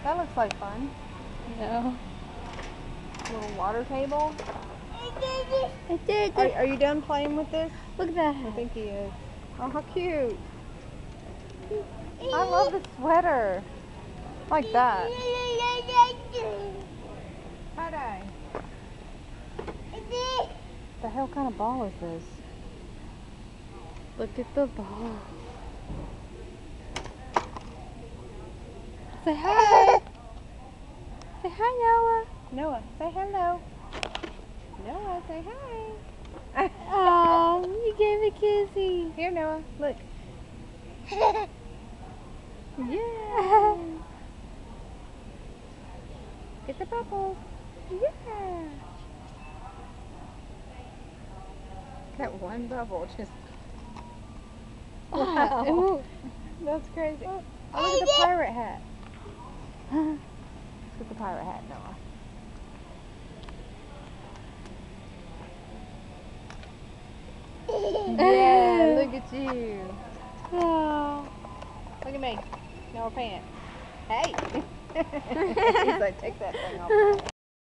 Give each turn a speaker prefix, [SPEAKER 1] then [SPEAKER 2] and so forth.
[SPEAKER 1] That looks like fun.
[SPEAKER 2] No.
[SPEAKER 1] Little water table.
[SPEAKER 2] It did.
[SPEAKER 1] Are you done playing with this?
[SPEAKER 2] Look at that.
[SPEAKER 1] I think he is. Oh, how cute. I love the sweater. Like that. Tie-dye. The hell kind of ball is this?
[SPEAKER 2] Look at the ball. Say hi. Say hi,
[SPEAKER 1] Noah, say hello. Noah, say hi.
[SPEAKER 2] Noah. Oh, you gave a kissy.
[SPEAKER 1] Here, Noah, look.
[SPEAKER 2] Yeah.
[SPEAKER 1] Get the bubbles.
[SPEAKER 2] Yeah.
[SPEAKER 1] That one bubble just...
[SPEAKER 2] Wow.
[SPEAKER 1] Wow. That's crazy. Oh, look at the pirate hat. Let's get the pirate hat, Noah. Yeah, look at you.
[SPEAKER 2] Oh.
[SPEAKER 1] Look at me. Noah pants. Hey. He's like, take that thing off.